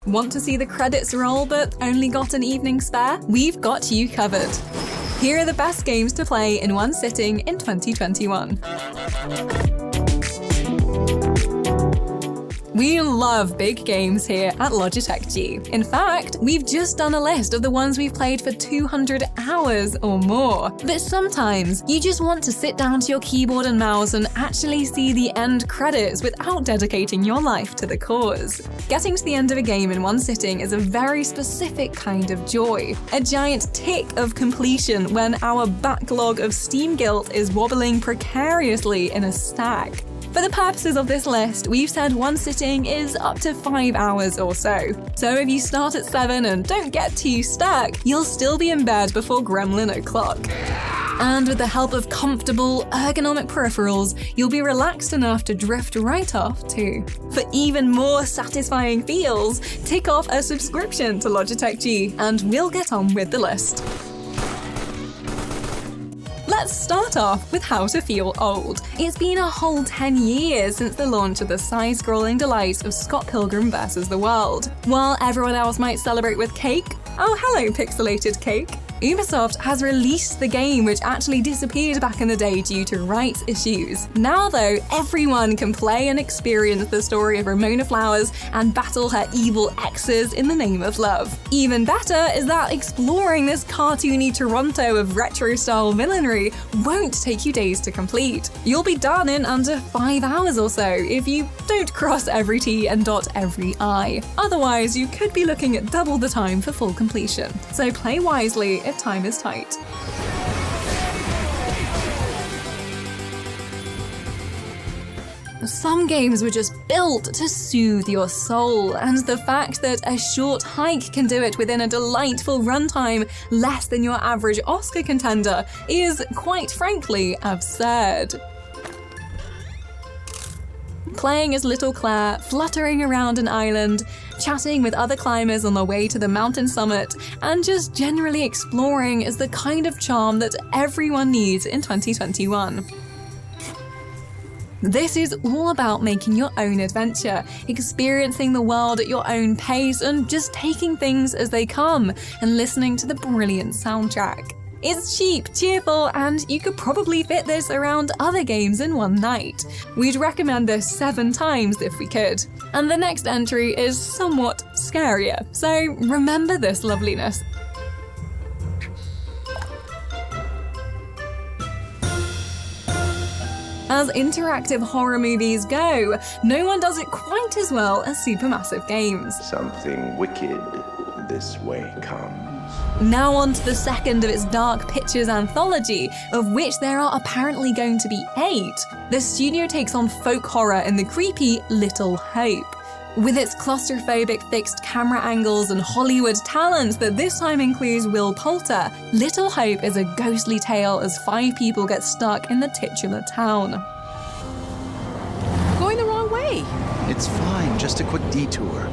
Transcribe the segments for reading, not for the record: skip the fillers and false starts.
Want to see the credits roll but only got an evening spare? We've got you covered. Here are the best games to play in one sitting in 2021. We love big games here at Logitech G. In fact, we've just done a list of the ones we've played for 200 hours or more. But sometimes you just want to sit down to your keyboard and mouse and actually see the end credits without dedicating your life to the cause. Getting to the end of a game in one sitting is a very specific kind of joy. A giant tick of completion when our backlog of Steam guilt is wobbling precariously in a stack. For the purposes of this list, we've said one sitting is up to 5 hours or so. So if you start at 7 and don't get too stuck, you'll still be in bed before gremlin o'clock. And with the help of comfortable, ergonomic peripherals, you'll be relaxed enough to drift right off too. For even more satisfying feels, tick off a subscription to Logitech G and we'll get on with the list. Let's start off with how to feel old. It's been a whole 10 years since the launch of the side-scrolling delights of Scott Pilgrim vs. the World. While everyone else might celebrate with cake, oh hello pixelated cake, Ubisoft has released the game, which actually disappeared back in the day due to rights issues. Now though, everyone can play and experience the story of Ramona Flowers and battle her evil exes in the name of love. Even better is that exploring this cartoony Toronto of retro-style villainry won't take you days to complete. You'll be done in under 5 hours or so if you don't cross every T and dot every I. Otherwise, you could be looking at double the time for full completion. So play wisely if time is tight. Some games were just built to soothe your soul, and the fact that a short hike can do it within a delightful runtime less than your average Oscar contender is, quite frankly, absurd. Playing as little Claire, fluttering around an island, chatting with other climbers on the way to the mountain summit, and just generally exploring is the kind of charm that everyone needs in 2021. This is all about making your own adventure, experiencing the world at your own pace, and just taking things as they come, and listening to the brilliant soundtrack. It's cheap, cheerful, and you could probably fit this around other games in one night. We'd recommend this 7 times if we could. And the next entry is somewhat scarier, so remember this loveliness. As interactive horror movies go, no one does it quite as well as supermassive games. Something wicked this way comes. Now on to the second of its Dark Pictures anthology, of which there are apparently going to be 8. The studio takes on folk horror in the creepy Little Hope. With its claustrophobic fixed camera angles and Hollywood talent that this time includes Will Poulter, Little Hope is a ghostly tale as 5 people get stuck in the titular town. Going the wrong way. It's fine, just a quick detour.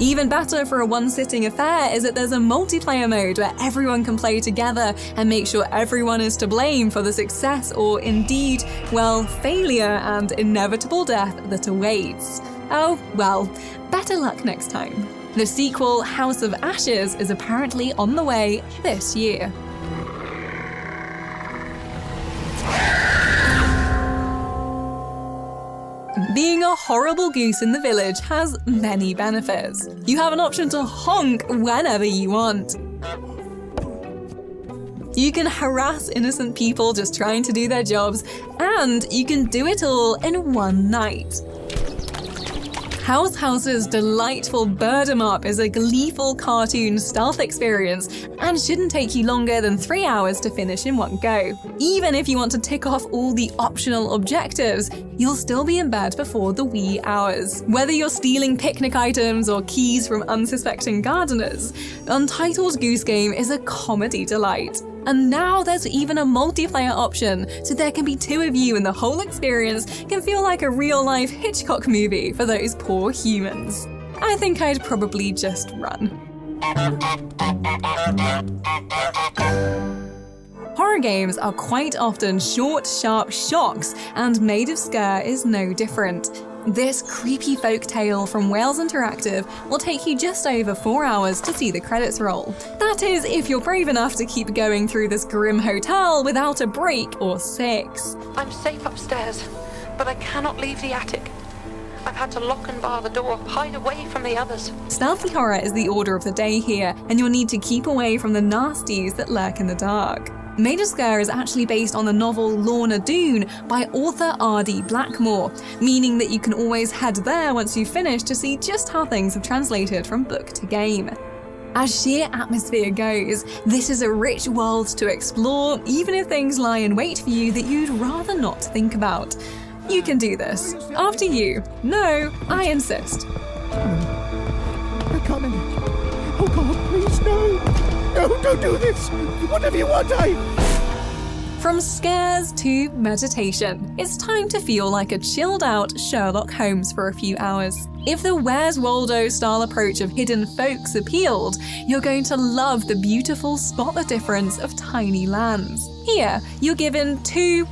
Even better for a one-sitting affair is that there's a multiplayer mode where everyone can play together and make sure everyone is to blame for the success or indeed, well, failure and inevitable death that awaits. Oh, well, better luck next time. The sequel, House of Ashes, is apparently on the way this year. Being a horrible goose in the village has many benefits. You have an option to honk whenever you want. You can harass innocent people just trying to do their jobs, and you can do it all in one night. House House's delightful bird 'em up is a gleeful cartoon stealth experience and shouldn't take you longer than 3 hours to finish in one go. Even if you want to tick off all the optional objectives, you'll still be in bed before the wee hours. Whether you're stealing picnic items or keys from unsuspecting gardeners, Untitled Goose Game is a comedy delight. And now there's even a multiplayer option, so there can be 2 of you and the whole experience can feel like a real-life Hitchcock movie for those poor humans. I think I'd probably just run. Horror games are quite often short, sharp shocks, and Made of Scare is no different. This creepy folk tale from Wales Interactive will take you just over 4 hours to see the credits roll. That is, if you're brave enough to keep going through this grim hotel without a break or 6. I'm safe upstairs, but I cannot leave the attic. I've had to lock and bar the door, hide away from the others. Stealthy horror is the order of the day here, and you'll need to keep away from the nasties that lurk in the dark. Major Scare is actually based on the novel Lorna Doone by author R.D. Blackmore, meaning that you can always head there once you've finished to see just how things have translated from book to game. As sheer atmosphere goes, this is a rich world to explore, even if things lie in wait for you that you'd rather not think about. You can do this. After you. No, I insist. They're coming. Oh God, please, no. No, don't do this. Whatever you want, From scares to meditation, it's time to feel like a chilled-out Sherlock Holmes for a few hours. If the Where's Waldo style approach of hidden folks appealed, you're going to love the beautiful spot the difference of tiny lands. Here, you're given 2,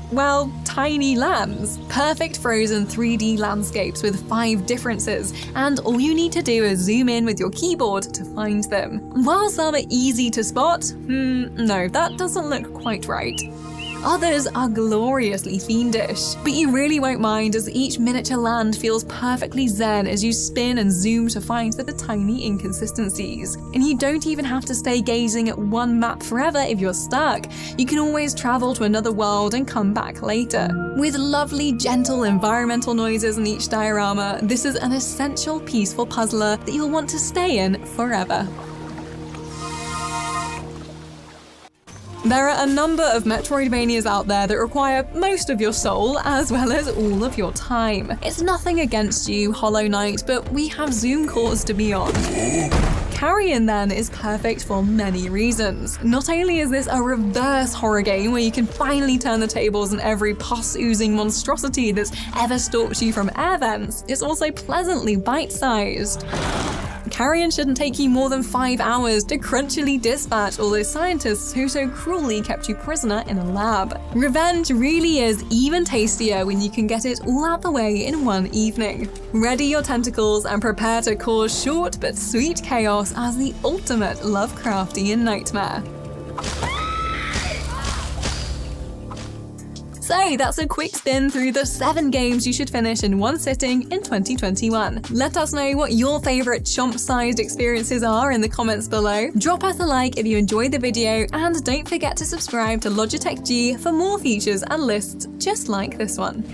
tiny lands. Perfect frozen 3D landscapes with 5 differences, and all you need to do is zoom in with your keyboard to find them. While some are easy to spot, no, that doesn't look quite right. Others are gloriously fiendish, but you really won't mind as each miniature land feels perfectly zen as you spin and zoom to find the tiny inconsistencies. And you don't even have to stay gazing at one map forever if you're stuck. You can always travel to another world and come back later. With lovely, gentle environmental noises in each diorama, this is an essential peaceful puzzler that you'll want to stay in forever. There are a number of Metroidvanias out there that require most of your soul as well as all of your time. It's nothing against you, Hollow Knight, but we have Zoom calls to be on. Carrion then is perfect for many reasons. Not only is this a reverse horror game where you can finally turn the tables on every pus-oozing monstrosity that's ever stalked you from air vents, it's also pleasantly bite-sized. Carrion shouldn't take you more than 5 hours to crunchily dispatch all those scientists who so cruelly kept you prisoner in a lab. Revenge really is even tastier when you can get it all out the way in one evening. Ready your tentacles and prepare to cause short but sweet chaos as the ultimate Lovecraftian nightmare. So that's a quick spin through the 7 games you should finish in one sitting in 2021. Let us know what your favorite chomp-sized experiences are in the comments below. Drop us a like if you enjoyed the video, and don't forget to subscribe to Logitech G for more features and lists just like this one.